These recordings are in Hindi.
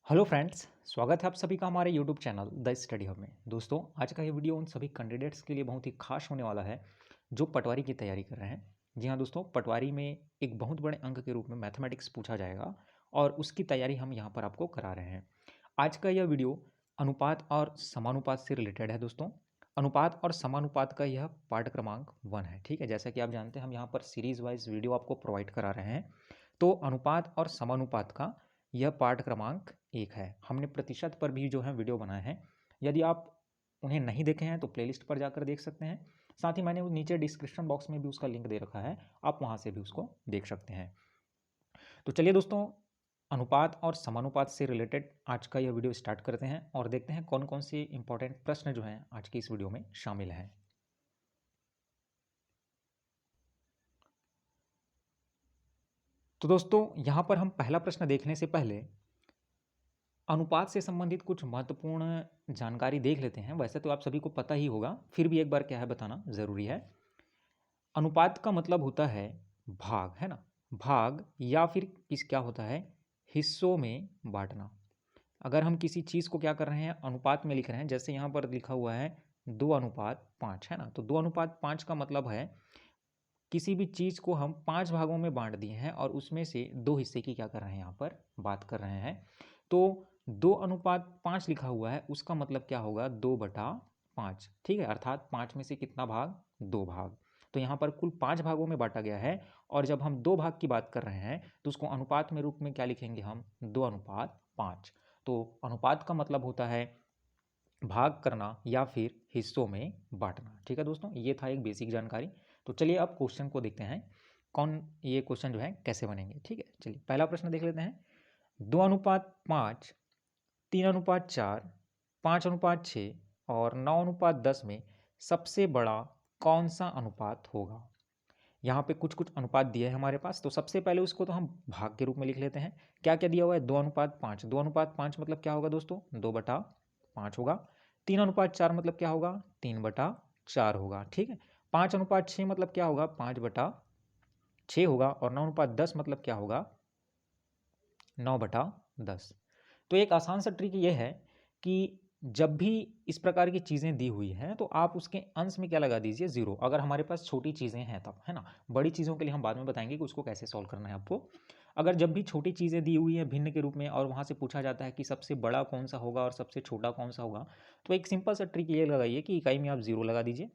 हेलो फ्रेंड्स, स्वागत है आप सभी का हमारे YouTube channel the study hub में। दोस्तों, आज का ये वीडियो उन सभी कैंडिडेट्स के लिए बहुत ही खास होने वाला है जो पटवारी की तैयारी कर रहे हैं। जी हाँ दोस्तों, पटवारी में एक बहुत बड़े अंक के रूप में मैथमेटिक्स पूछा जाएगा और उसकी तैयारी हम यहाँ पर आपको करा रहे हैं। आज का यह वीडियो अनुपात और समानुपात से रिलेटेड है दोस्तों। अनुपात और समानुपात का यह पाठ क्रमांक 1 है। ठीक है, जैसा कि आप जानते हैं हम यहाँ पर सीरीज वाइज वीडियो आपको प्रोवाइड करा रहे हैं। तो अनुपात और समानुपात का यह पाठ क्रमांक 1 है। हमने प्रतिशत पर भी जो है वीडियो बनाए हैं। यदि आप उन्हें नहीं देखे हैं तो प्लेलिस्ट पर जाकर देख सकते हैं। साथ ही मैंने वो नीचे डिस्क्रिप्शन बॉक्स में भी उसका लिंक दे रखा है, आप वहाँ से भी उसको देख सकते हैं। तो चलिए दोस्तों, अनुपात और समानुपात से रिलेटेड आज का यह वीडियो स्टार्ट करते हैं और देखते हैं कौन कौन से इंपॉर्टेंट प्रश्न जो हैं आज की इस वीडियो में शामिल हैं। तो दोस्तों, यहाँ पर हम पहला प्रश्न देखने से पहले अनुपात से संबंधित कुछ महत्वपूर्ण जानकारी देख लेते हैं। वैसे तो आप सभी को पता ही होगा, फिर भी एक बार क्या है बताना ज़रूरी है। अनुपात का मतलब होता है भाग, है ना। भाग या फिर किस क्या होता है, हिस्सों में बांटना। अगर हम किसी चीज़ को क्या कर रहे हैं, अनुपात में लिख रहे हैं, जैसे यहाँ पर लिखा हुआ है 2:5, है ना। तो 2:5 का मतलब है किसी भी चीज़ को हम 5 भागों में बांट दिए हैं और उसमें से 2 हिस्से की क्या कर रहे हैं, यहाँ पर बात कर रहे हैं। तो 2:5 लिखा हुआ है, उसका मतलब क्या होगा, 2/5। ठीक है, अर्थात 5 में से कितना भाग, 2 भाग। तो यहाँ पर कुल 5 भागों में बांटा गया है और जब हम 2 भाग की बात कर रहे हैं तो उसको अनुपात में रूप में क्या लिखेंगे हम, 2:5। तो अनुपात का मतलब होता है भाग करना या फिर हिस्सों में बांटना। ठीक है दोस्तों, ये था एक बेसिक जानकारी। तो चलिए अब क्वेश्चन को देखते हैं, कौन ये क्वेश्चन जो है कैसे बनेंगे। ठीक है, चलिए पहला प्रश्न देख लेते हैं। 2:5, 3:4, 5:6 और 9:10 में सबसे बड़ा कौन सा अनुपात होगा। यहाँ पे कुछ कुछ अनुपात दिए हैं हमारे पास, तो सबसे पहले उसको तो हम भाग के रूप में लिख लेते हैं। क्या क्या दिया हुआ है, 2:5। 2:5 मतलब क्या होगा दोस्तों, 2/5 होगा। 3:4 मतलब क्या होगा, 3/4 होगा। ठीक है, 5:6 मतलब क्या होगा, 5/6 होगा। और 9:10 मतलब क्या होगा, 9/10। तो एक आसान सा ट्रिक ये है कि जब भी इस प्रकार की चीज़ें दी हुई हैं तो आप उसके अंश में क्या लगा दीजिए, 0। अगर हमारे पास छोटी चीज़ें हैं तब, है ना। बड़ी चीज़ों के लिए हम बाद में बताएंगे कि उसको कैसे सॉल्व करना है आपको। अगर जब भी छोटी चीज़ें दी हुई हैं भिन्न के रूप में और वहाँ से पूछा जाता है कि सबसे बड़ा कौन सा होगा और सबसे छोटा कौन सा होगा, तो एक सिंपल सा ट्रिक ये लगाइए कि इकाई में आप 0 लगा दीजिए।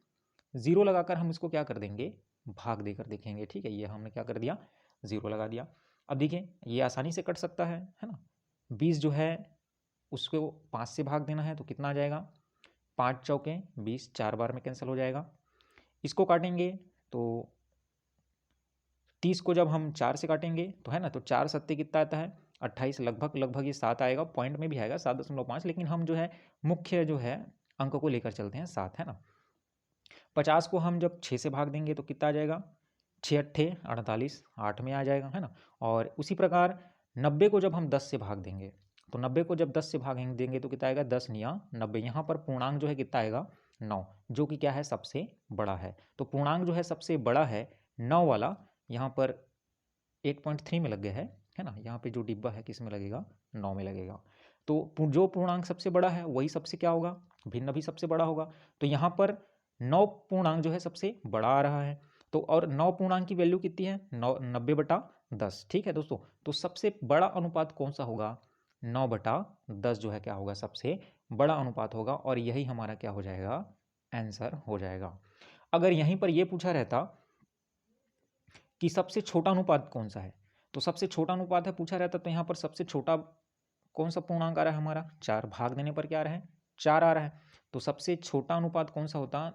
0 लगाकर हम इसको क्या कर देंगे, भाग देकर देखेंगे। ठीक है, ये हमने क्या कर दिया, 0 लगा दिया। अब देखिए ये आसानी से कट सकता है ना। 20 जो है उसको 5 से भाग देना है तो कितना आ जाएगा, 5 चौके 20, 4 बार में कैंसिल हो जाएगा। इसको काटेंगे तो 30 को जब हम 4 से काटेंगे तो, है ना, तो 4 सत्ते कितना आता है, 28। लगभग लगभग ये 7 आएगा, पॉइंट में भी आएगा 7.5, लेकिन हम जो है मुख्य जो है अंक को लेकर चलते हैं 7, है ना। 50 को हम जब 6 से भाग देंगे तो कितना आ जाएगा, 6 अट्ठे 48, 8 में आ जाएगा, है ना। और उसी प्रकार 90 को जब हम 10 से भाग देंगे तो 90 को जब 10 से भाग देंगे तो कितना आएगा, 10 निया 90। यहाँ पर पूर्णांक जो है कितना आएगा, 9, जो कि क्या है, सबसे बड़ा है। तो पूर्णांक जो है सबसे बड़ा है 9 वाला, यहाँ पर 8.3 में लग गया है ना। यहाँ पे जो डिब्बा है किस में लगेगा, 9 में लगेगा। तो जो पूर्णांक सबसे बड़ा है वही सबसे क्या होगा, भिन्न भी सबसे बड़ा होगा। तो यहाँ पर 9 पूर्णांक जो है सबसे बड़ा आ रहा है। तो और 9 पूर्णांक की वैल्यू कितनी है, 90/10। ठीक है दोस्तों, तो सबसे बड़ा अनुपात कौन सा होगा, 9/10 जो है क्या होगा, सबसे बड़ा अनुपात होगा। और यही हमारा क्या हो जाएगा, आंसर हो जाएगा। अगर यहीं पर यह पूछा रहता कि सबसे छोटा अनुपात कौन सा है, तो सबसे छोटा अनुपात है पूछा रहता, तो यहाँ पर सबसे छोटा कौन सा पूर्णांक आ रहा है हमारा, 4। भाग देने पर क्या आ रहा है, 4 आ रहा है। तो सबसे छोटा अनुपात कौन सा होता,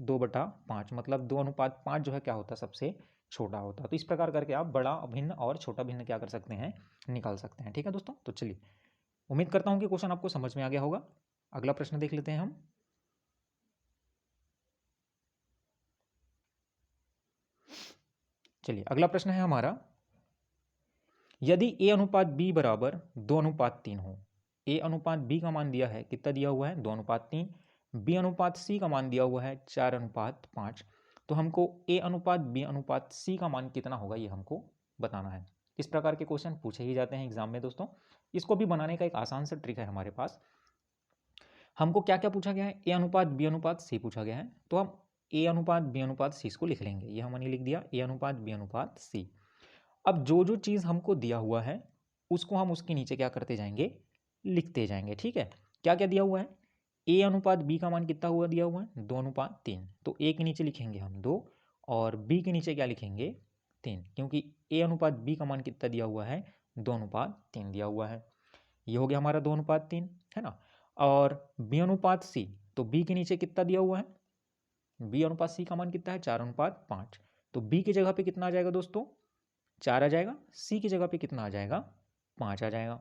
2/5। मतलब 2:5 जो है क्या होता, सबसे छोटा होता। तो इस प्रकार करके आप बड़ा भिन्न और छोटा भिन्न क्या कर सकते हैं, निकाल सकते हैं। ठीक है दोस्तों, तो चलिए उम्मीद करता हूँ कि क्वेश्चन आपको समझ में आ गया होगा। अगला प्रश्न देख लेते हैं हम। चलिए अगला प्रश्न है हमारा, यदि A/B बराबर 2:3 हो। A/B का मान दिया है, कितना दिया हुआ है, 2:3। B/C का मान दिया हुआ है 4:5। तो हमको A/B/C का मान कितना होगा ये हमको बताना है। इस प्रकार के क्वेश्चन पूछे ही जाते हैं एग्जाम में दोस्तों। इसको भी बनाने का एक आसान सा ट्रिक है हमारे पास। हमको क्या क्या पूछा गया है, ए अनुपात बी अनुपात सी पूछा गया है, तो हम ए अनुपात बी अनुपात सी इसको लिख लेंगे। ये हमने लिख दिया ए अनुपात बी अनुपात सी। अब जो जो चीज़ हमको दिया हुआ है उसको हम उसके नीचे क्या करते जाएंगे, लिखते जाएंगे। ठीक है, क्या क्या दिया हुआ है, ए अनुपात बी का मान कितना हुआ दिया हुआ है 2:3, तो ए के नीचे लिखेंगे हम 2 और बी के नीचे क्या लिखेंगे 3, क्योंकि ए अनुपात बी का मान कितना दिया हुआ है 2:3 दिया हुआ है। ये हो गया हमारा 2:3, है ना। और बी अनुपात सी, तो बी के नीचे कितना दिया हुआ है, बी अनुपात सी का मान कितना है 4:5, तो बी की जगह पे कितना आ जाएगा दोस्तों 4 आ जाएगा, सी की जगह पे कितना आ जाएगा 5 आ जाएगा।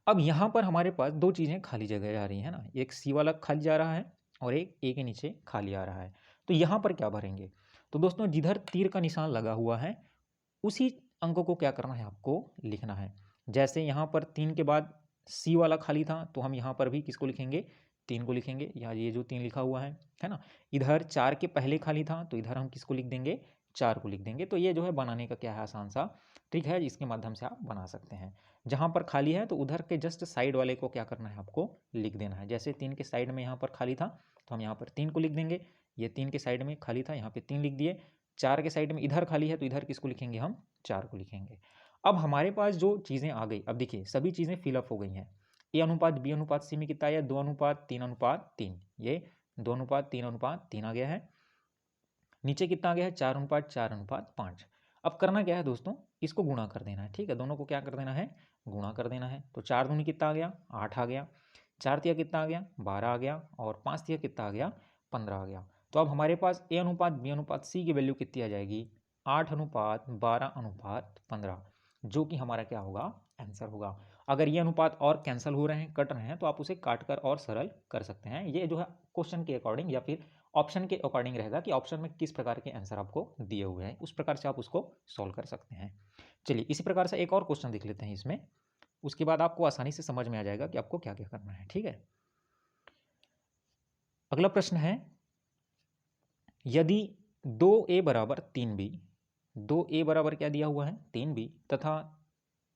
अब यहाँ पर हमारे पास दो चीज़ें खाली जगह जा रही है ना, एक सी वाला खाली जा रहा है और एक ए के नीचे खाली आ रहा है। तो यहाँ पर क्या भरेंगे, तो दोस्तों जिधर तीर का निशान लगा हुआ है उसी अंक को क्या करना है आपको लिखना है। जैसे यहाँ पर 3 के बाद सी वाला खाली था तो हम यहाँ पर भी किसको लिखेंगे 3 को लिखेंगे, या ये जो 3 लिखा हुआ है ना। इधर 4 के पहले खाली था तो इधर हम किसको लिख देंगे 4 को लिख देंगे। तो ये जो है बनाने का क्या है आसान सा ट्रिक है, इसके माध्यम से आप बना सकते हैं। जहाँ पर खाली है तो उधर के जस्ट साइड वाले को क्या करना है आपको लिख देना है। जैसे 3 के साइड में यहाँ पर खाली था तो हम यहाँ पर 3 को लिख देंगे, ये 3 के साइड में खाली था यहाँ पे 3 लिख दिए, 4 के साइड में इधर खाली है तो इधर किसको लिखेंगे हम 4 को लिखेंगे। अब हमारे पास जो चीज़ें आ गई, अब देखिए सभी चीज़ें फिलअप हो गई हैं। ए अनुपात बी अनुपात सी में कितना आया 2:3:3, ये 2:3:3 आ गया है। नीचे कितना आ गया है 4:4:5। अब करना क्या है दोस्तों, इसको गुणा कर देना है। ठीक है, दोनों को क्या कर देना है गुणा कर देना है। तो 4 दूनी कितना आ गया 8 आ गया, 4 तिया कितना आ गया 12 आ गया, और 5 तिया कितना आ गया 15 आ गया। तो अब हमारे पास ए अनुपात बी अनुपात सी की वैल्यू कितनी आ जाएगी 8:12:15, जो कि हमारा क्या होगा आंसर होगा। अगर ये अनुपात और कैंसिल हो रहे हैं कट रहे हैं तो आप उसे काट कर और सरल कर सकते हैं। ये जो है क्वेश्चन के अकॉर्डिंग या फिर ऑप्शन के अकॉर्डिंग रहेगा कि ऑप्शन में किस प्रकार के आंसर आपको दिए हुए हैं, उस प्रकार से आप उसको सॉल्व कर सकते हैं। चलिए इसी प्रकार से एक और क्वेश्चन देख लेते हैं इसमें, उसके बाद आपको आसानी से समझ में आ जाएगा कि आपको क्या क्या करना है। ठीक है, अगला प्रश्न है, यदि 2a बराबर 3b, 2a बराबर क्या दिया हुआ है 3b तथा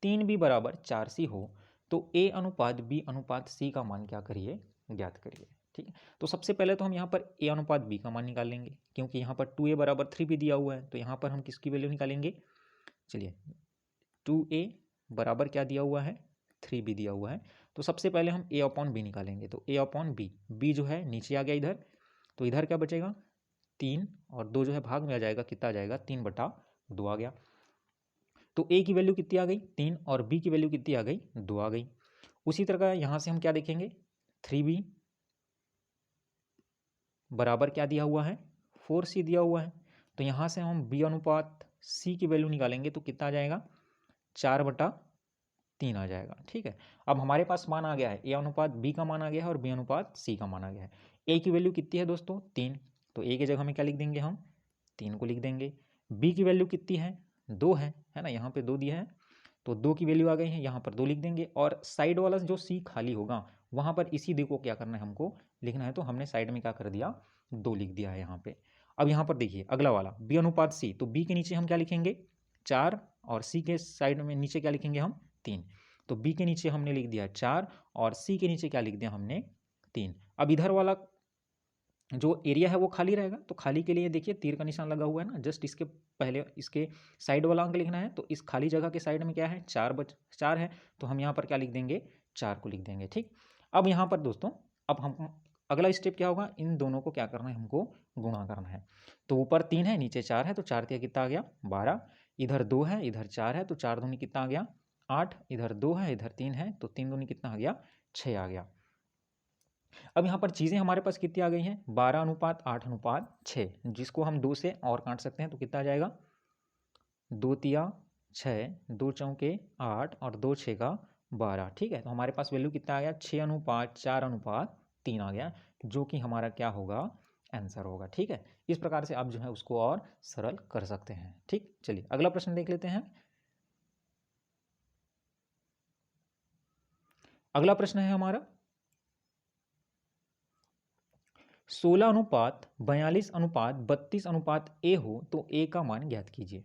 3b बराबर 4c हो तो a अनुपात b अनुपात c का मान क्या करिए ज्ञात करिए। ठीक है, तो सबसे पहले तो हम यहाँ पर a अनुपात b का मान निकाल लेंगे, क्योंकि यहाँ पर 2a बराबर 3b दिया हुआ है, तो यहाँ पर हम किसकी वैल्यू निकालेंगे। चलिए 2a बराबर क्या दिया हुआ है 3b दिया हुआ है, तो सबसे पहले हम a अपॉन b निकालेंगे। तो a अपॉन b, b जो है नीचे आ गया इधर, तो इधर क्या बचेगा 3 और 2 जो है भाग में आ जाएगा, कितना आ जाएगा 3/2 आ गया। तो a की वैल्यू कितनी आ गई 3 और b की वैल्यू कितनी आ गई 2 आ गई। उसी तरह यहाँ से हम क्या देखेंगे 3b बराबर क्या दिया हुआ है 4c दिया हुआ है, तो यहाँ से हम b अनुपात c की वैल्यू निकालेंगे तो कितना आ जाएगा 4/3 आ जाएगा। ठीक है, अब हमारे पास मान आ गया है a अनुपात b का मान आ गया है और b अनुपात c का मान आ गया है। a की वैल्यू कितनी है दोस्तों 3, तो a की जगह में क्या लिख देंगे हम 3 को लिख देंगे। b की वैल्यू कितनी है 2 है ना, यहाँ पे 2 दिया है तो 2 की वैल्यू आ गई है, यहाँ पर 2 लिख देंगे। और साइड वाला जो c खाली होगा वहाँ पर इसी दो को क्या करना है हमको लिखना है, तो हमने साइड में क्या कर दिया 2 लिख दिया है यहाँ पे। अब यहाँ पर देखिए अगला वाला b अनुपात c, तो b के नीचे हम क्या लिखेंगे 4 और c के साइड में नीचे क्या लिखेंगे हम 3, तो b के नीचे हमने लिख दिया 4 और c के नीचे क्या लिख दिया हमने 3। अब इधर वाला जो एरिया है वो खाली रहेगा, तो खाली के लिए देखिए तीर का निशान लगा हुआ है ना, जस्ट इसके पहले इसके साइड वाला अंक लिखना है। तो इस खाली जगह के साइड में क्या है 4 है, तो हम यहाँ पर क्या लिख देंगे 4 को लिख देंगे। ठीक, अब यहाँ पर दोस्तों अब हम अगला स्टेप क्या होगा, इन दोनों को क्या करना है हमको गुणा करना है। तो ऊपर 3 है नीचे 4 है, तो 4 तिया कितना आ गया 12, इधर 2 है इधर 4 है, तो 4 दूनी कितना आ गया 8, इधर 2 है इधर 3 है, तो 3 दूनी कितना आ गया 6 आ गया। अब यहाँ पर चीज़ें हमारे पास कितनी आ गई हैं 12:8:6, जिसको हम 2 से और काट सकते हैं तो कितना आ जाएगा 2 तिया 6, 2 चौके 8 और 2 छेका 12। ठीक है, तो हमारे पास वैल्यू कितना आ गया 6:4:3 आ गया, जो कि हमारा क्या होगा आंसर होगा। ठीक है, इस प्रकार से आप जो है उसको और सरल कर सकते हैं। ठीक, चलिए अगला प्रश्न देख लेते हैं। अगला प्रश्न है हमारा 16:42:32:32 ए हो तो ए का मान ज्ञात कीजिए।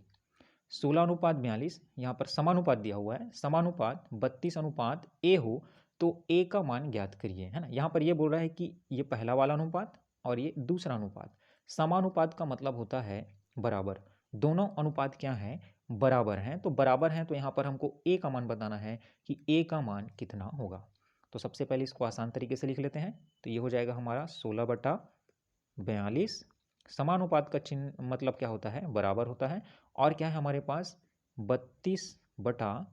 16:42, यहाँ पर समानुपात दिया हुआ है, समानुपात 32:A हो तो A का मान ज्ञात करिए, है ना। यहाँ पर ये बोल रहा है कि ये पहला वाला अनुपात और ये दूसरा अनुपात। समानुपात का मतलब होता है बराबर। दोनों अनुपात क्या हैं, बराबर हैं। तो बराबर हैं तो यहाँ पर हमको A का मान बताना है कि A का मान कितना होगा। तो सबसे पहले इसको आसान तरीके से लिख लेते हैं। तो ये हो जाएगा हमारा 16/42। समानुपात का चिन्ह मतलब क्या होता है, बराबर होता है। और क्या है हमारे पास 32/A,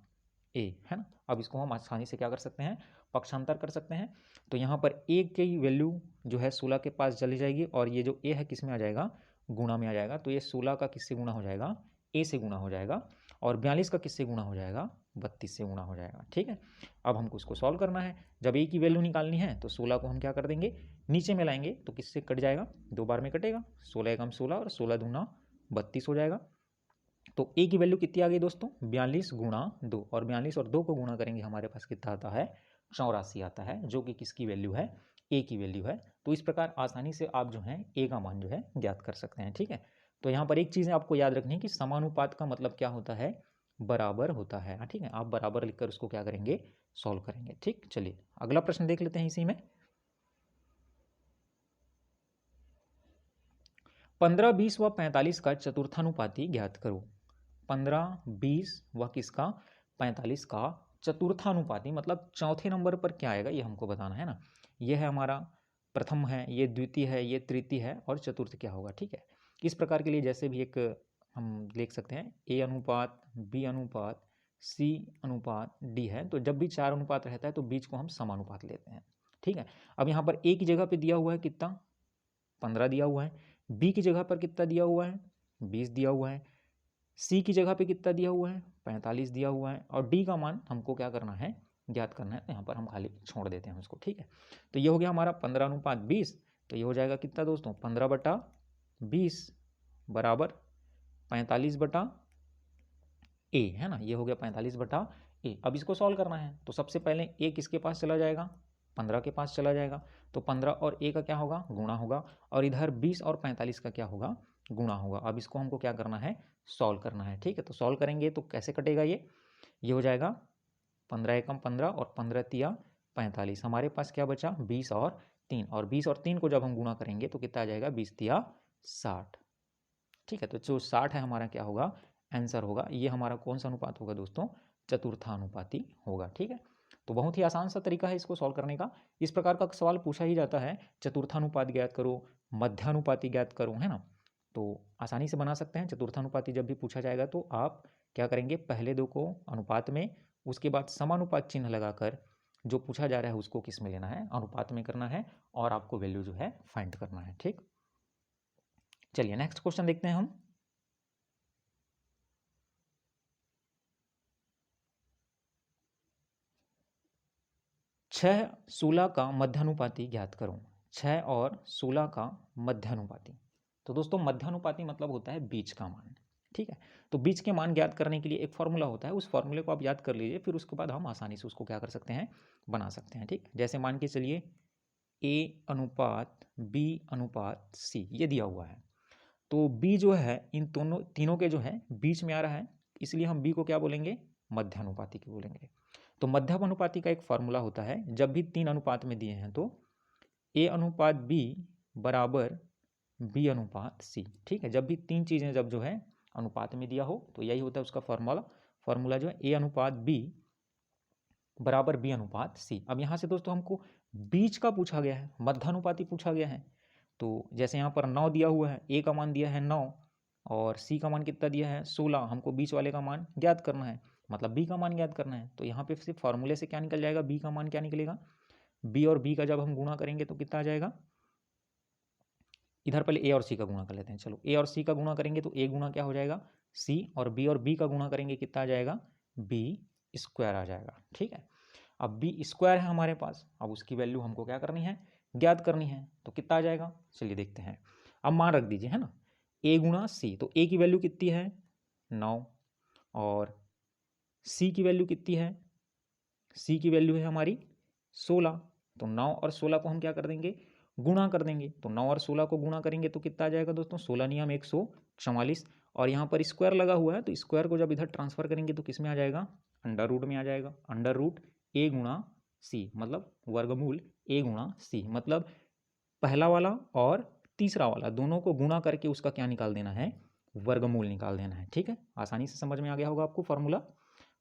है ना। अब इसको हम आसानी से क्या कर सकते हैं, पक्षांतर कर सकते हैं। तो यहाँ पर A की वैल्यू जो है 16 के पास चली जाएगी और ये जो A है किस में आ जाएगा, गुणा में आ जाएगा। तो ये 16 का किससे गुणा हो जाएगा, A से गुणा हो जाएगा। और 42 का किससे गुणा हो जाएगा, 32 से गुणा हो जाएगा। ठीक है, अब हमको इसको सॉल्व करना है। जब A की वैल्यू निकालनी है तो 16 को हम क्या कर देंगे, नीचे में लाएंगे तो किससे कट जाएगा, 2 बार में कटेगा। 16 एकम 16 और 16 दूना 32 हो जाएगा। तो A की वैल्यू कितनी आ गई दोस्तों, 42 गुणा 2, और 42 और 2 को गुणा करेंगे हमारे पास कितना आता है, 84 आता है, जो कि किसकी वैल्यू है, A की वैल्यू है। तो इस प्रकार आसानी से आप जो है A का मान जो है ज्ञात कर सकते हैं। ठीक है, तो यहाँ पर एक चीज़ आपको याद रखनी है कि समानुपात का मतलब क्या होता है, बराबर होता है। ठीक है, आप बराबर लिखकर उसको क्या करेंगे, सॉल्व करेंगे। ठीक, चलिए अगला प्रश्न देख लेते हैं इसी में। 15, 20 व 45 का चतुर्थानुपाती ज्ञात करो। 15, 20 व किसका, 45 का चतुर्थानुपाती मतलब चौथे नंबर पर क्या आएगा ये हमको बताना है ना। ये है हमारा प्रथम है, ये द्वितीय है, ये तृतीय है और चतुर्थ क्या होगा। ठीक है, इस प्रकार के लिए जैसे भी एक हम देख सकते हैं A अनुपात B अनुपात C अनुपात D है। तो जब भी 4 अनुपात रहता है तो बीच को हम समानुपात लेते हैं। ठीक है, अब यहाँ पर A की जगह पे दिया हुआ है कितना, 15 दिया हुआ है। B की जगह पर कितना दिया हुआ है, 20 दिया हुआ है। C की जगह पे कितना दिया हुआ है, 45 दिया हुआ है। और D का मान हमको क्या करना है, ज्ञात करना है। यहाँ पर हम खाली छोड़ देते हैं उसको। ठीक है, तो ये हो गया हमारा 15:20। तो ये हो जाएगा कितना दोस्तों, 15/20 बराबर 45/A, है ना। ये हो गया 45/A। अब इसको सॉल्व करना है तो सबसे पहले A किसके पास चला जाएगा, 15 के पास चला जाएगा। तो 15 और A का क्या होगा, गुणा होगा। और इधर 20 और 45 का क्या होगा, गुणा होगा। अब इसको हमको क्या करना है, सॉल्व करना है। ठीक है, तो सॉल्व करेंगे तो कैसे कटेगा ये हो जाएगा 15 एकम 15 और 15 तिया 45। हमारे पास क्या बचा, 20 और 3, और 20 और 3 को जब हम गुणा करेंगे तो कितना आ जाएगा, 20 तिया 60। ठीक है, तो जो 60 है हमारा क्या होगा, आंसर होगा। ये हमारा कौन सा अनुपात होगा दोस्तों, चतुर्थानुपाती होगा। ठीक है, तो बहुत ही आसान सा तरीका है इसको सॉल्व करने का। इस प्रकार का सवाल पूछा ही जाता है, चतुर्थानुपात ज्ञात करो, मध्यानुपाती ज्ञात करो, है ना। तो आसानी से बना सकते हैं। चतुर्थानुपाती जब भी पूछा जाएगा तो आप क्या करेंगे, पहले 2 को अनुपात में, उसके बाद समानुपात चिन्ह लगाकर जो पूछा जा रहा है उसको किस में लेना है, अनुपात में करना है, और आपको वैल्यू जो है फाइंड करना है। ठीक, चलिए नेक्स्ट क्वेश्चन देखते हैं हम। छह 16 का मध्यानुपाती ज्ञात करो। 6 और 16 का मध्यानुपाती। तो दोस्तों मध्यानुपाती मतलब होता है बीच का मान। ठीक है, तो बीच के मान ज्ञात करने के लिए एक फॉर्मूला होता है, उस फॉर्मूले को आप याद कर लीजिए, फिर उसके बाद हम आसानी से उसको क्या कर सकते हैं, बना सकते हैं। ठीक, जैसे मान के चलिए A अनुपात B अनुपात C ये दिया हुआ है। तो B जो है इन तीनों के जो है बीच में आ रहा है, इसलिए हम B को क्या बोलेंगे, मध्यानुपाती की बोलेंगे। तो मध्यानुपाती का एक फॉर्मूला होता है, जब भी 3 अनुपात में दिए हैं तो A अनुपात B बराबर B अनुपात C। ठीक है, जब भी 3 चीज़ें जब जो है अनुपात में दिया हो तो यही होता है उसका फॉर्मूला जो है A अनुपात B बराबर B अनुपात C। अब यहाँ से दोस्तों हमको बीच का पूछा गया है, मध्यानुपाती पूछा गया है। तो जैसे यहाँ पर 9 दिया हुआ है, A का मान दिया है 9 और C का मान कितना दिया है 16। हमको बीच वाले का मान ज्ञात करना है, मतलब B का मान ज्ञात करना है। तो यहाँ पे सिर्फ फॉर्मूले से क्या निकल जाएगा, B का मान क्या निकलेगा, B और B का जब हम गुणा करेंगे तो कितना आ जाएगा, इधर पहले A और C का गुणा कर लेते हैं। चलो A और C का गुणा करेंगे तो A गुणा क्या हो जाएगा C, और B का गुणा करेंगे कितना आ जाएगा, B स्क्वायर आ जाएगा। ठीक है, अब B स्क्वायर है हमारे पास, अब उसकी वैल्यू हमको क्या करनी है, ज्ञात करनी है। तो कितना आ जाएगा, चलिए देखते हैं। अब मान रख दीजिए, है ना, A गुणा C, तो A की वैल्यू कितनी है 9 और C की वैल्यू कितनी है, C की वैल्यू है हमारी 16। तो 9 और 16 को हम क्या कर देंगे, गुणा कर देंगे। तो 9 और 16 को गुणा करेंगे तो कितना आ जाएगा दोस्तों, 16 नियम 144, और यहाँ पर स्क्वायर लगा हुआ है, तो स्क्वायर को जब इधर ट्रांसफर करेंगे तो किस में आ जाएगा, अंडर रूट में आ जाएगा। अंडर रूट ए गुणा सी, मतलब वर्गमूल ए गुणा सी, मतलब पहला वाला और तीसरा वाला दोनों को गुणा करके उसका क्या निकाल देना है, वर्गमूल निकाल देना है। ठीक है, आसानी से समझ में आ गया होगा आपको फॉर्मूला।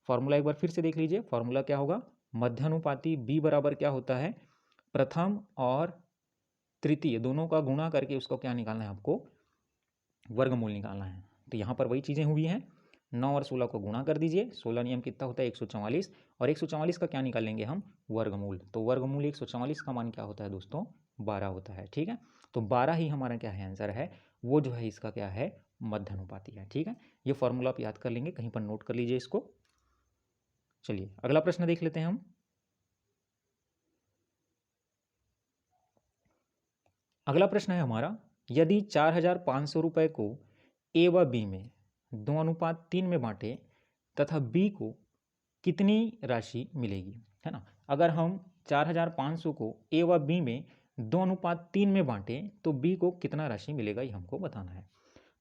फॉर्मूला एक बार फिर से देख लीजिए। फॉर्मूला क्या होगा, मध्यानुपाती बी बराबर क्या होता है, प्रथम और तृतीय दोनों का गुणा करके उसको क्या निकालना है, आपको वर्गमूल निकालना है। तो यहाँ पर वही चीज़ें हुई हैं, 9 और 16 को गुणा कर दीजिए, 16 नियम कितना होता है 144, और 144 का क्या निकालेंगे हम, वर्गमूल। तो वर्गमूल 144 का मान क्या होता है दोस्तों, 12 होता है। ठीक है, तो 12 ही हमारा क्या है, आंसर है, वो जो है इसका क्या है, मध्यानुपाती है। ठीक है, ये फॉर्मूला आप याद कर लेंगे, कहीं पर नोट कर लीजिए इसको। चलिए अगला प्रश्न देख लेते हैं हम। अगला प्रश्न है हमारा, यदि 4,500 रुपये को ए व बी में 2:3 में बांटे तथा बी को कितनी राशि मिलेगी, है ना। अगर हम 4,500 को ए व बी में 2:3 में बांटे तो बी को कितना राशि मिलेगा, ये हमको बताना है।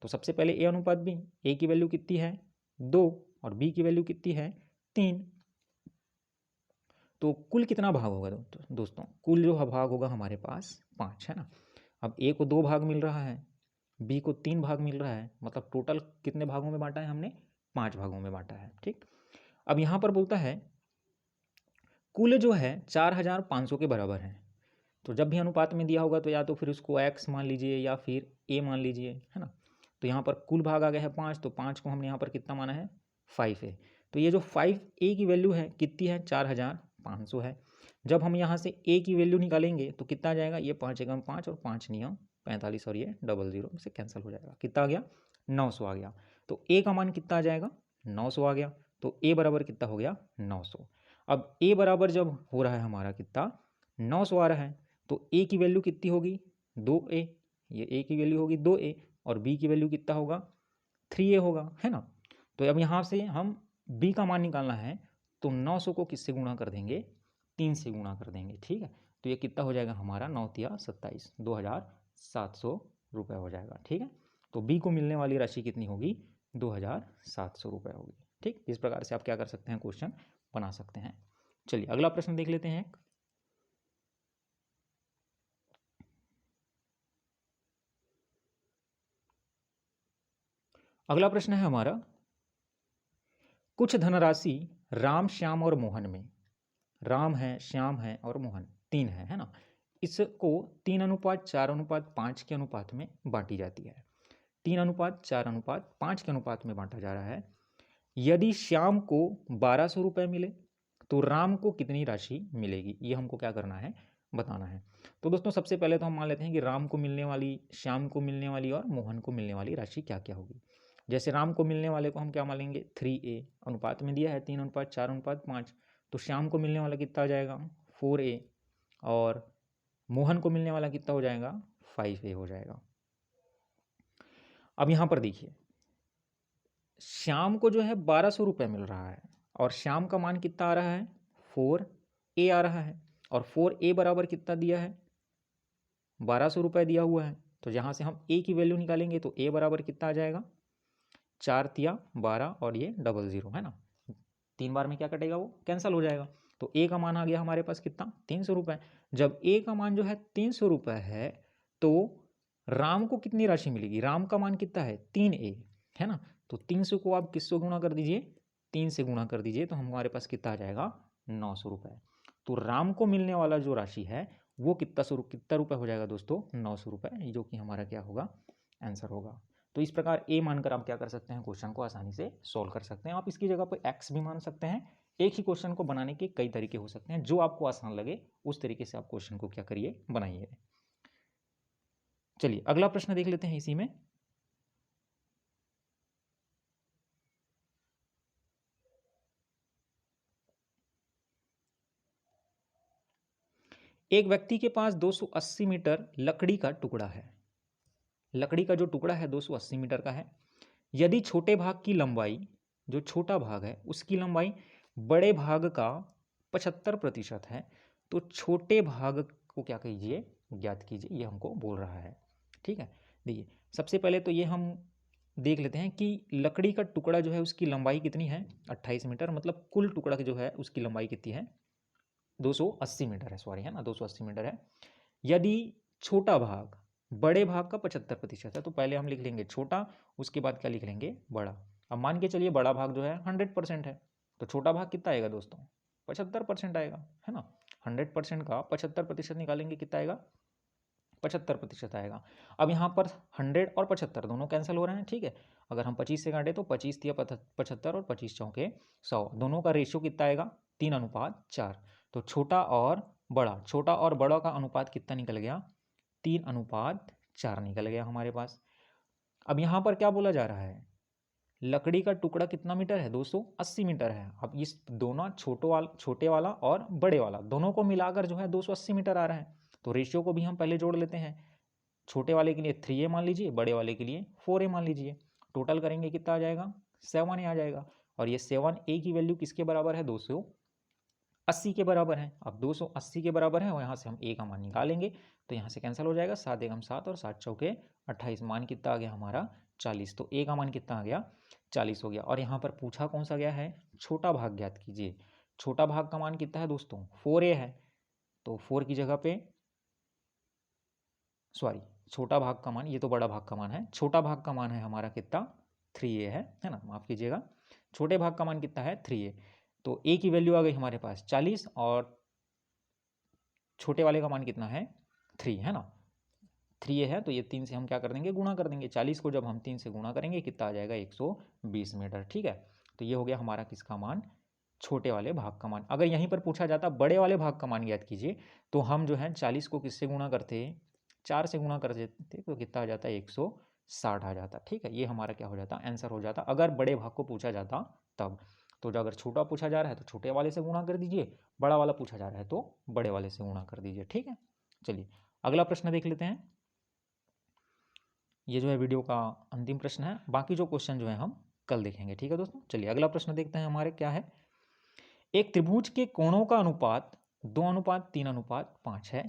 तो सबसे पहले ए अनुपात बी, ए की वैल्यू कितनी है 2 और बी की वैल्यू कितनी है 3। तो कुल कितना भाग होगा दोस्तों, कुल जो भाग होगा हमारे पास 5, है ना। अब ए को 2 भाग मिल रहा है, बी को 3 भाग मिल रहा है, मतलब टोटल कितने भागों में बांटा है हमने, 5 भागों में बांटा है। ठीक, अब यहाँ पर बोलता है कुल जो है 4,500 के बराबर है। तो जब भी अनुपात में दिया होगा तो या तो फिर उसको x मान लीजिए या फिर a मान लीजिए, है ना। तो यहाँ पर कुल भाग आ गया है 5, तो 5 को हमने यहाँ पर कितना माना है 5 है। तो ये जो 5a की वैल्यू है कितनी है, 4,500 है। जब हम यहाँ से a की वैल्यू निकालेंगे तो कितना आ जाएगा, ये 5 एकम 5 और 5 नियम 45 और ये 00 से कैंसिल हो जाएगा। कितना आ गया, 900 आ गया। तो a का मान कितना आ जाएगा, 900 आ गया। तो a बराबर कितना हो गया, 900। अब a बराबर जब हो रहा है हमारा कितना, 900 आ रहा है, तो a की वैल्यू कितनी होगी 2a, ये a की वैल्यू होगी 2a और b की वैल्यू कितना होगा 3a होगा, है ना। तो अब यहाँ से हम b का मान निकालना है, तो 900 को किससे गुणा कर देंगे, 3 से गुणा कर देंगे। ठीक है, तो ये कितना हो जाएगा हमारा 9 तिया 27, 2,700 रुपये हो जाएगा। ठीक है, तो b को मिलने वाली राशि कितनी होगी, 2,700 रुपये होगी। ठीक, इस प्रकार से आप क्या कर सकते हैं, क्वेश्चन बना सकते हैं। चलिए अगला प्रश्न देख लेते हैं। अगला प्रश्न है हमारा, कुछ धनराशि राम, श्याम और मोहन में, राम है, श्याम है और मोहन 3 है ना, इसको 3:4:5 के अनुपात में बांटी जाती है। 3:4:5 के अनुपात में बांटा जा रहा है। यदि श्याम को 1,200 रुपये मिले तो राम को कितनी राशि मिलेगी, ये हमको क्या करना है, बताना है। तो दोस्तों सबसे पहले तो हम मान लेते हैं कि राम को मिलने वाली, श्याम को मिलने वाली और मोहन को मिलने वाली राशि क्या क्या होगी। जैसे राम को मिलने वाले को हम क्या मानेंगे, 3a, अनुपात में दिया है 3:4:5, तो श्याम को मिलने वाला कितना आ जाएगा 4a और मोहन को मिलने वाला कितना हो जाएगा 5a हो जाएगा। अब यहाँ पर देखिए, श्याम को जो है 1,200 रुपये मिल रहा है और श्याम का मान कितना आ रहा है 4a आ रहा है, और 4a बराबर कितना दिया है 1,200 रुपये दिया हुआ है। तो जहाँ से हम a की वैल्यू निकालेंगे तो a बराबर कितना आ जाएगा 4 तिया 12 और ये 00, है ना। 3 बार में क्या कटेगा, वो कैंसिल हो जाएगा। तो a का मान आ गया हमारे पास कितना 300 रुपये। जब a का मान जो है 300 रुपये है तो राम को कितनी राशि मिलेगी, राम का मान कितना है 3a, है ना। तो 300 को आप किससे गुणा कर दीजिए, 3 से गुणा कर दीजिए, तो हमारे पास कितना आ जाएगा 900 रुपये। तो राम को मिलने वाला जो राशि है वो कितना रुपये हो जाएगा दोस्तों, 900 रुपये, जो कि हमारा क्या होगा, आंसर होगा। तो इस प्रकार a मानकर आप क्या कर सकते हैं, क्वेश्चन को आसानी से सॉल्व कर सकते हैं। आप इसकी जगह पर x भी मान सकते हैं। एक ही क्वेश्चन को बनाने के कई तरीके हो सकते हैं, जो आपको आसान लगे उस तरीके से आप क्वेश्चन को क्या करिए, बनाइए। चलिए अगला प्रश्न देख लेते हैं इसी में। एक व्यक्ति के पास 280 मीटर लकड़ी का टुकड़ा है। लकड़ी का जो टुकड़ा है 280 मीटर का है। यदि छोटे भाग की लंबाई, जो छोटा भाग है उसकी लंबाई बड़े भाग का 75% है, तो छोटे भाग को क्या कीजिए, ज्ञात कीजिए, ये हमको बोल रहा है। ठीक है, देखिए सबसे पहले तो ये हम देख लेते हैं कि लकड़ी का टुकड़ा जो है उसकी लंबाई कितनी है, 28 मीटर, मतलब कुल टुकड़ा जो है उसकी लंबाई कितनी है, 280 मीटर है, सॉरी है ना, 280 मीटर है। यदि छोटा भाग बड़े भाग का 75% है, तो पहले हम लिख लेंगे छोटा, उसके बाद क्या लिख लेंगे, बड़ा। अब मान के चलिए बड़ा भाग जो है 100% है, तो छोटा भाग कितना आएगा दोस्तों, 75% आएगा, है ना। 100% का 75% निकालेंगे, कितना आएगा, 75% आएगा। अब यहाँ पर 100 और 75 दोनों कैंसिल हो रहे हैं, ठीक है। अगर हम 25 से काटें तो 25 या 75 और 25 चौके 100, दोनों का रेशियो कितना आएगा, 3:4। तो छोटा और बड़ा का अनुपात कितना निकल गया, 3:4 निकल गया हमारे पास। अब यहाँ पर क्या बोला जा रहा है, लकड़ी का टुकड़ा कितना मीटर है, 280 मीटर है। अब इस दोनों छोटे वाला और बड़े वाला दोनों को मिलाकर जो है 280 मीटर आ रहा है, तो रेशियो को भी हम पहले जोड़ लेते हैं। छोटे वाले के लिए 3a मान लीजिए, बड़े वाले के लिए 4a मान लीजिए। टोटल करेंगे कितना आ जाएगा, 7a आ जाएगा। और ये 7a की वैल्यू किसके बराबर है, 280 के बराबर है। अब 280 के बराबर है और यहाँ से हम a का मान निकालेंगे, तो यहाँ से कैंसिल हो जाएगा, 7 एकम 7 और 7 चौके 28, मान कितना आ गया हमारा, 40। तो a का मान कितना आ गया, 40 हो गया। और यहाँ पर पूछा कौन सा गया है, छोटा भाग ज्ञात कीजिए। छोटा भाग का मान कितना है दोस्तों, 4a है, तो 4 की जगह पे, सॉरी, छोटा भाग का मान, ये तो बड़ा भाग का मान है, छोटा भाग का मान है हमारा कितना, 3a है ना, माफ़ कीजिएगा। छोटे भाग का मान कितना है, 3a। तो a की वैल्यू आ गई हमारे पास 40 और छोटे वाले का मान कितना है, 3 है ना, 3a है। तो ये 3 से हम क्या कर देंगे, गुणा कर देंगे। 40 को जब हम 3 से गुणा करेंगे कितना आ जाएगा, 120 मीटर, ठीक है। तो ये हो गया हमारा किसका मान, छोटे वाले भाग का मान। अगर यहीं पर पूछा जाता बड़े वाले भाग का मान याद कीजिए, तो हम जो है 40 को किससे गुणा करते, 4 से गुणा कर देते, तो कितना आ जाता है, 160 आ जाता, ठीक है। ये हमारा क्या हो जाता, आंसर हो जाता, अगर बड़े भाग को पूछा जाता तब। तो जो अगर छोटा पूछा जा रहा है तो छोटे वाले से गुणा कर दीजिए, बड़ा वाला पूछा जा रहा है तो बड़े वाले से गुणा कर दीजिए, ठीक है। चलिए अगला प्रश्न देख लेते हैं। ये जो है वीडियो का अंतिम प्रश्न है, बाकी जो क्वेश्चन जो है हम कल देखेंगे, ठीक है दोस्तों। चलिए अगला प्रश्न देखते हैं हमारे क्या है। एक त्रिभुज के कोणों का अनुपात 2:3:5 है,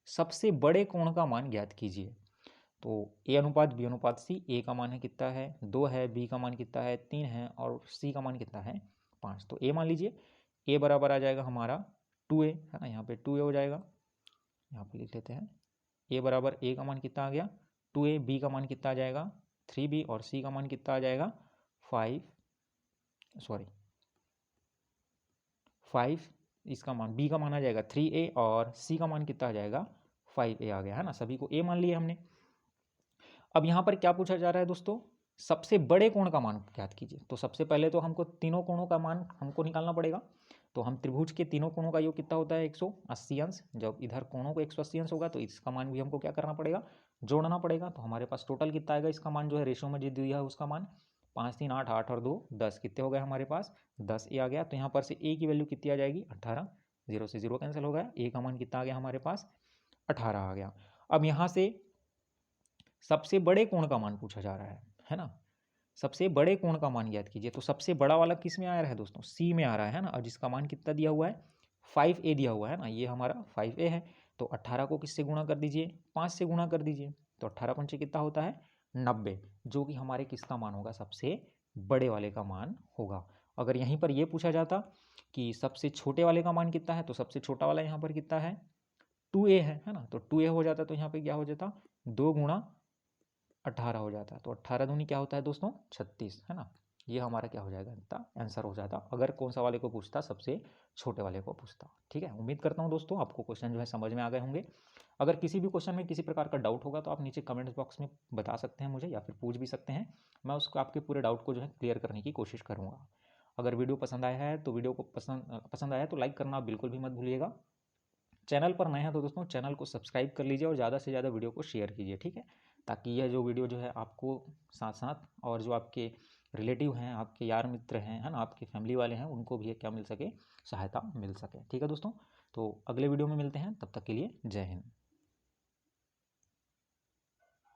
सबसे बड़े कोण का मान ज्ञात कीजिए। तो a/b/c, a का मान है कितना है, 2 है, b का मान कितना है, 3 है, और c का मान कितना है, 5। तो a मान लीजिए, a बराबर आ जाएगा हमारा 2a, है ना, यहाँ पे 2a हो जाएगा, यहाँ पे लिख लेते हैं। a बराबर a का मान कितना आ गया, 2a, b का मान कितना आ जाएगा, 3b, और c का मान कितना आ जाएगा, 5, इसका मान b का मान आ जाएगा 3a, और c का मान कितना आ जाएगा, 5a आ गया, है ना। सभी को a मान लिया हमने। अब यहाँ पर क्या पूछा जा रहा है दोस्तों, सबसे बड़े कोण का मान ज्ञात कीजिए। तो सबसे पहले तो हमको तीनों कोणों का मान हमको निकालना पड़ेगा। तो हम त्रिभुज के तीनों कोणों का योग कितना होता है, 180 अंश। जब इधर कोणों को 180 अंश होगा तो इसका मान भी हमको क्या करना पड़ेगा, जोड़ना पड़ेगा। तो हमारे पास टोटल कितना आएगा, इसका मान जो है रेशो में जो दिया है उसका मान 5 3 8 8 और 2 10, कितने हो गए हमारे पास, 10a आ गया। तो यहाँ पर से a की वैल्यू कितनी आ जाएगी, 18, 0 से 0 कैंसिल हो गया, a का मान कितना आ गया हमारे पास, 18 आ गया। अब यहाँ से सबसे बड़े कोण का मान पूछा जा रहा है ना। सबसे बड़े कोण का मान याद कीजिए। तो सबसे बड़ा वाला किस में आ रहा है दोस्तों, सी में आ रहा है ना, और जिसका मान कितना दिया हुआ है, 5a दिया हुआ है ना, ये हमारा 5a है। तो 18 को किससे गुणा कर दीजिए, 5 से गुणा कर दीजिए। तो 18 पंचे कितना होता है, 90, जो कि हमारे किसका मान होगा, सबसे बड़े वाले का मान होगा। अगर यहीं पर यह पूछा जाता कि सबसे छोटे वाले का मान कितना है, तो सबसे छोटा वाला यहाँ पर कितना है, 2a है ना। तो 2a हो जाता, तो यहाँ पे क्या हो जाता, 2 गुणा 18 हो जाता है। तो 18 दूनी क्या होता है दोस्तों, 36, है ना। ये हमारा क्या हो जाएगा, इतना आंसर हो जाता अगर कौन सा वाले को पूछता, सबसे छोटे वाले को पूछता, ठीक है। उम्मीद करता हूँ दोस्तों आपको क्वेश्चन जो है समझ में आ गए होंगे। अगर किसी भी क्वेश्चन में किसी प्रकार का डाउट होगा तो आप नीचे कमेंट्स बॉक्स में बता सकते हैं मुझे, या फिर पूछ भी सकते हैं। मैं उसको आपके पूरे डाउट को जो है क्लियर करने की कोशिश करूँगा। अगर वीडियो पसंद आया है तो वीडियो को पसंद आया तो लाइक करना बिल्कुल भी मत भूलिएगा। चैनल पर नए हैं तो दोस्तों चैनल को सब्सक्राइब कर लीजिए और ज़्यादा से ज़्यादा वीडियो को शेयर कीजिए, ठीक है। ताकि यह जो वीडियो जो है आपको साथ साथ और जो आपके रिलेटिव हैं, आपके यार मित्र हैं, है ना, आपकी फैमिली वाले हैं, उनको भी क्या मिल सके, सहायता मिल सके, ठीक है दोस्तों। तो अगले वीडियो में मिलते हैं, तब तक के लिए जय हिंद।